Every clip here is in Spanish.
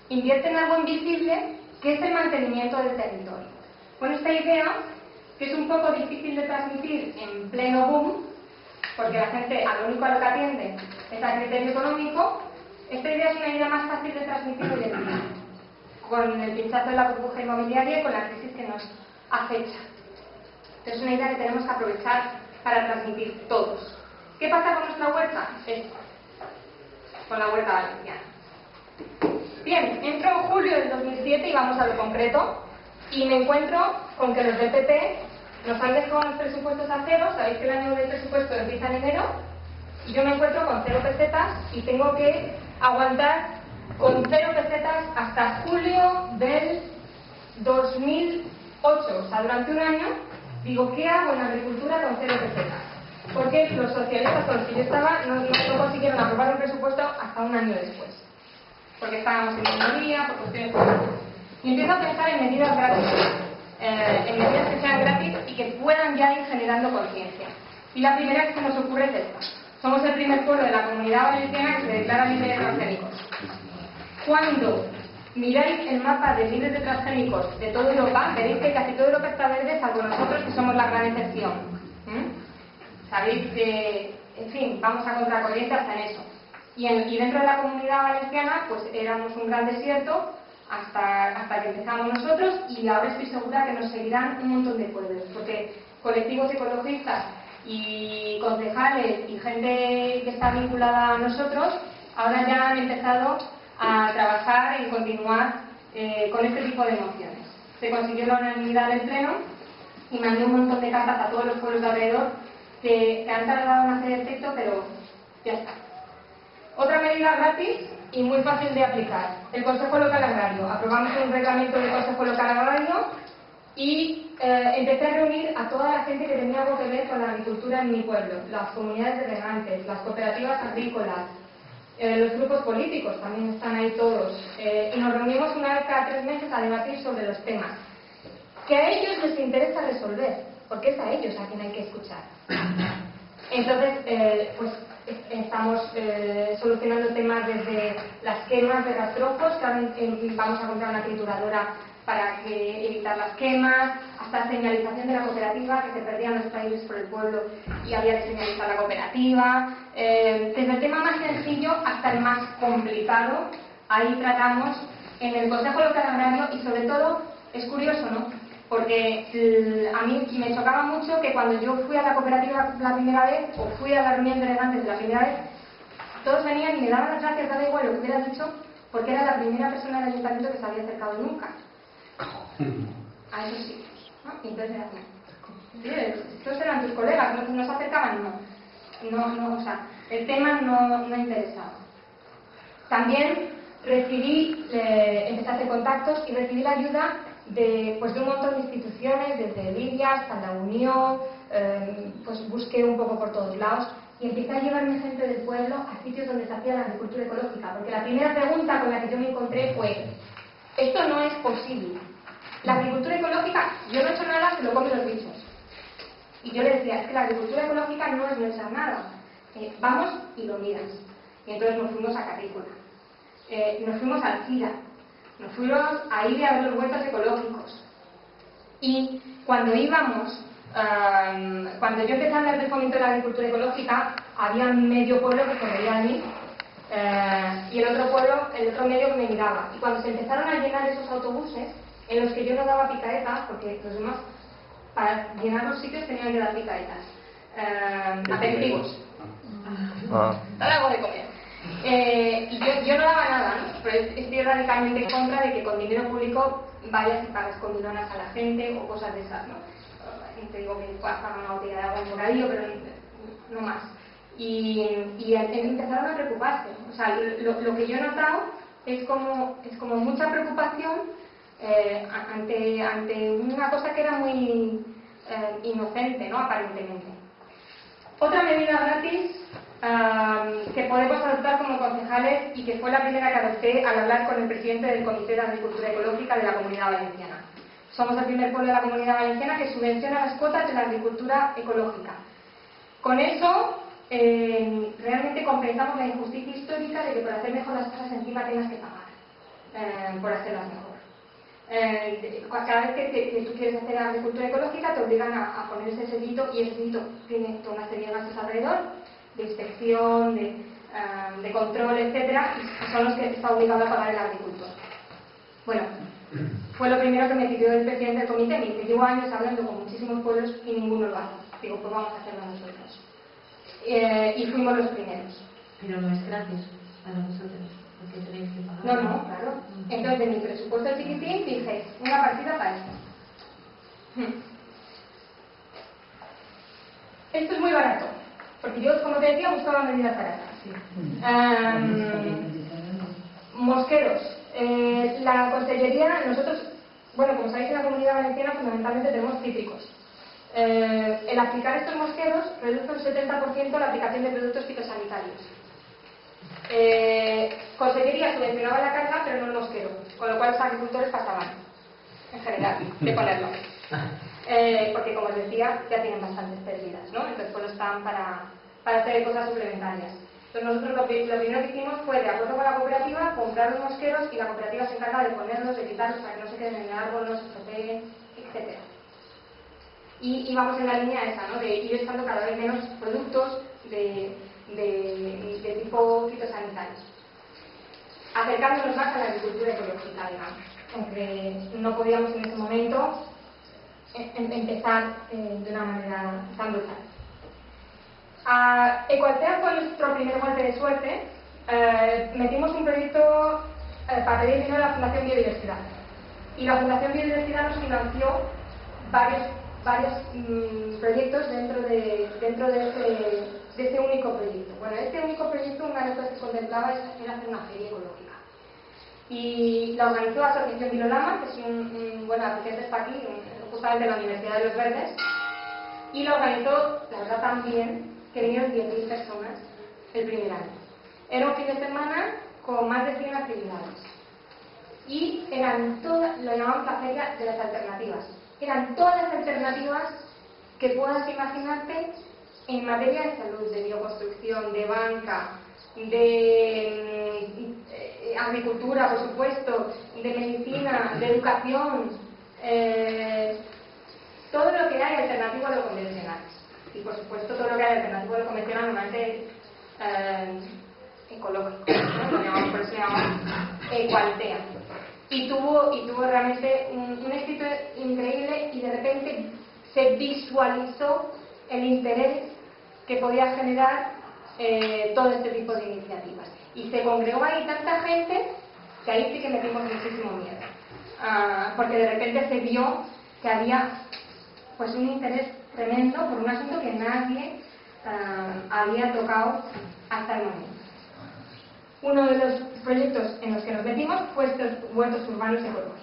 invierte en algo invisible que es el mantenimiento del territorio. Con esta idea, que es un poco difícil de transmitir en pleno boom, porque la gente a lo único a lo que atiende es al criterio económico, esta idea es una idea más fácil de transmitir hoy en día, con el pinchazo de la burbuja inmobiliaria y con la crisis que nos acecha. Es una idea que tenemos que aprovechar para transmitir todos. ¿Qué pasa con nuestra huerta? Esto, con la huerta valenciana. Bien, entro en julio del 2007 y vamos a lo concreto, y me encuentro con que los del PP nos han dejado los presupuestos a cero. Sabéis que el año del presupuesto empieza en enero, y yo me encuentro con 0 pesetas y tengo que aguantar con 0 pesetas hasta julio del 2008. O sea, durante un año digo, ¿qué hago en agricultura con 0 pesetas? Porque los socialistas con los que yo estaba no consiguieron aprobar un presupuesto hasta un año después, porque estábamos en minoría, por cuestiones políticas. Y empiezo a pensar en medidas gratis, en medidas que sean gratis y que puedan ya ir generando conciencia. Y la primera que se nos ocurre es esta. Somos el primer pueblo de la Comunidad Valenciana que se declara libre de transgénicos. Cuando miráis el mapa de libres de transgénicos de toda Europa, veréis que casi toda Europa está verde, salvo nosotros, que somos la gran excepción. Sabéis que, en fin, vamos a contracorriente hasta en eso. Y dentro de la Comunidad Valenciana, pues éramos un gran desierto hasta que empezamos nosotros, y ahora estoy segura que nos seguirán un montón de pueblos, porque colectivos ecologistas y concejales y gente que está vinculada a nosotros ahora ya han empezado a trabajar y continuar con este tipo de mociones. Se consiguió la unanimidad del Pleno y mandé un montón de cartas a todos los pueblos de alrededor que han tardado en hacer efecto, pero ya está. Otra medida gratis y muy fácil de aplicar: el Consejo Local Agrario. Aprobamos un reglamento del Consejo Local Agrario y empecé a reunir a toda la gente que tenía algo que ver con la agricultura en mi pueblo, las comunidades de regantes, las cooperativas agrícolas, los grupos políticos, también están ahí todos, y nos reunimos una vez cada 3 meses a debatir sobre los temas que a ellos les interesa resolver, porque es a ellos a quien hay que escuchar. Entonces, pues estamos solucionando temas desde las quemas de rastrojos, que ahora vamos a comprar una trituradora para evitar las quemas, hasta señalización de la cooperativa, que se perdían los países por el pueblo y había que señalizar la cooperativa. Desde el tema más sencillo hasta el más complicado, ahí tratamos en el Consejo Local Agrario. Y sobre todo, es curioso, ¿no? Porque a mí me chocaba mucho que cuando yo fui a la cooperativa la primera vez, o fui a la reunión de regantes la primera vez, todos venían y me daban las gracias, daba igual lo que hubiera dicho, porque era la primera persona del ayuntamiento que se había acercado nunca a esos sitios, ¿no? Y entonces era como, estos eran tus colegas, ¿no se acercaban? No, o sea, el tema no interesaba. También empecé a hacer contactos y recibí la ayuda de un montón de instituciones, desde Lidia hasta la Unión. Pues busqué un poco por todos lados y empecé a llevarme gente del pueblo a sitios donde se hacía la agricultura ecológica, porque la primera pregunta con la que yo me encontré fue: esto no es posible. La agricultura ecológica, yo no he hecho nada, se lo comen los bichos. Y yo le decía, es que la agricultura ecológica no es no echar nada. Vamos y lo miras. Y entonces nos fuimos a Carrícola, nos fuimos a Alcira, nos fuimos a ir a ver los huertos ecológicos. Y cuando íbamos, cuando yo empecé a hablar del fomento de la agricultura ecológica, había medio pueblo que se veía a mí, y el otro medio que me miraba. Y cuando se empezaron a llenar esos autobuses, en los que yo no daba picaretas, porque los demás, para llenar los sitios, tenían que dar picaretas, aperitivos, dar algo de comer. Y yo no daba nada, ¿no? Pero estoy radicalmente en contra de que con dinero público vayas y pagas comilonas a la gente o cosas de esas, ¿no? Te digo que puedas pagar una botella de agua en bocadillo, pero no más. Y empezaron a preocuparse. O sea, lo que yo he notado es como mucha preocupación ante una cosa que era muy inocente, ¿no? Aparentemente. Otra medida gratis que podemos adoptar como concejales, y que fue la primera que adopté al hablar con el presidente del Comité de Agricultura Ecológica de la Comunidad Valenciana. Somos el primer pueblo de la Comunidad Valenciana que subvenciona las cuotas de la agricultura ecológica. Con eso realmente compensamos la injusticia histórica de que por hacer mejor las cosas encima tengas que pagar. por hacerlas mejor. Cada vez que tú quieres hacer agricultura ecológica te obligan a poner ese sellito, y ese sellito tiene toda una serie de gastos alrededor, de inspección, de control, etcétera, y son los que está obligado a pagar el agricultor. Bueno, fue lo primero que me pidió el presidente del comité. Me dice: llevo años hablando con muchísimos pueblos y ninguno lo hace. Digo, pues vamos a hacerlo nosotros. Y fuimos los primeros. Pero no es gratis para vosotros, porque tenéis que pagar. No, claro. Entonces, de mi presupuesto chiquitín dije, una partida para esto. Esto es muy barato, porque yo, como te decía, buscaba medidas baratas. Mosqueros. La consellería, nosotros, bueno, como sabéis, en la Comunidad Valenciana fundamentalmente tenemos cítricos. El aplicar estos mosqueros reduce un 70% la aplicación de productos fitosanitarios. Consellería subvencionaba la carga, pero no el mosquero, con lo cual los agricultores pasaban, en general, de ponerlo. Porque, como os decía, ya tienen bastantes pérdidas, ¿no? Entonces, pues están para hacer cosas suplementarias. Entonces, nosotros lo primero que hicimos fue, de acuerdo con la cooperativa, comprar los mosqueros, y la cooperativa se encarga de ponerlos, de quitarlos para que no se queden en el árbol, no se estropeen, etc. Y vamos en la línea esa, ¿no? De ir echando cada vez menos productos de tipo fitosanitarios, acercándonos más a la agricultura ecológica, digamos, aunque no podíamos en ese momento empezar de una manera tan brutal. Ecoaltea fue nuestro primer golpe de suerte. Metimos un proyecto para pedir dinero a la Fundación Biodiversidad, y la Fundación Biodiversidad nos financió varios proyectos dentro de este único proyecto. Bueno, este único proyecto, una de las cosas que contemplaba era hacer una feria ecológica. Y la organizó la Asociación Vilolama, que es bueno, la presidenta está aquí, justamente en la Universidad de los Verdes, y la organizó, la verdad, tan bien, que vinieron 10.000 personas el primer año. Era un fin de semana con más de 100 actividades. Y eran todas, lo llamamos la feria de las alternativas. Eran todas las alternativas que puedas imaginarte en materia de salud, de bioconstrucción, de banca, de agricultura, por supuesto, de medicina, de educación, todo lo que hay alternativo a lo convencional. Y por supuesto todo lo que hay alternativo a lo convencional normalmente ecológico, ¿no? Por eso se llama Ecoaltea. Y tuvo realmente un éxito increíble, y de repente se visualizó el interés que podía generar todo este tipo de iniciativas. Y se congregó ahí tanta gente que ahí sí que metimos muchísimo miedo. Porque de repente se vio que había pues un interés tremendo por un asunto que nadie había tocado hasta el momento. Uno de los proyectos en los que nos metimos fue estos huertos urbanos ecológicos.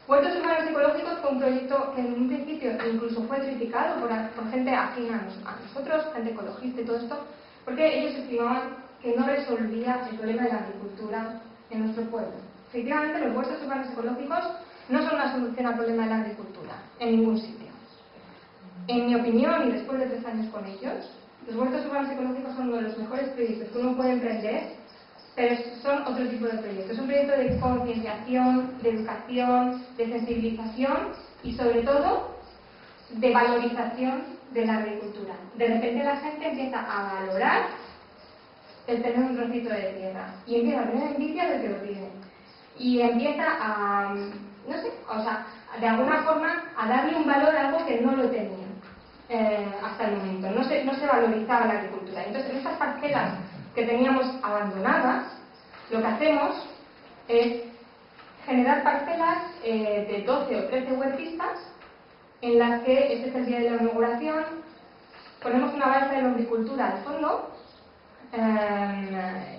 Huertos urbanos ecológicos fue un proyecto que en un principio incluso fue criticado por gente afín a nosotros, gente ecologista y todo esto, porque ellos estimaban que no resolvía el problema de la agricultura en nuestro pueblo. Efectivamente, los huertos urbanos ecológicos no son una solución al problema de la agricultura, en ningún sitio. En mi opinión, y después de 3 años con ellos, los huertos urbanos ecológicos son uno de los mejores proyectos que uno puede emprender, pero son otro tipo de proyectos. Es un proyecto de concienciación, de educación, de sensibilización y, sobre todo, de valorización de la agricultura. De repente la gente empieza a valorar el tener un trocito de tierra, y empieza a tener envidia del que lo tiene, y empieza a, no sé, o sea, de alguna forma a darle un valor a algo que no lo tenía hasta el momento. No se valorizaba la agricultura. Entonces, en estas parcelas que teníamos abandonadas, lo que hacemos es generar parcelas de 12 o 13 huertistas, en las que, este es el día de la inauguración, ponemos una balsa de lombricultura al fondo,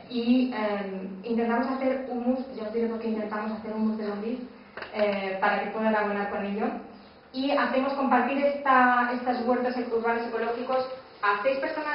y intentamos hacer humus. Ya os diré por qué intentamos hacer humus de lombriz, para que puedan abonar con ello, y hacemos compartir estas huertas urbanos ecológicos a 6 personas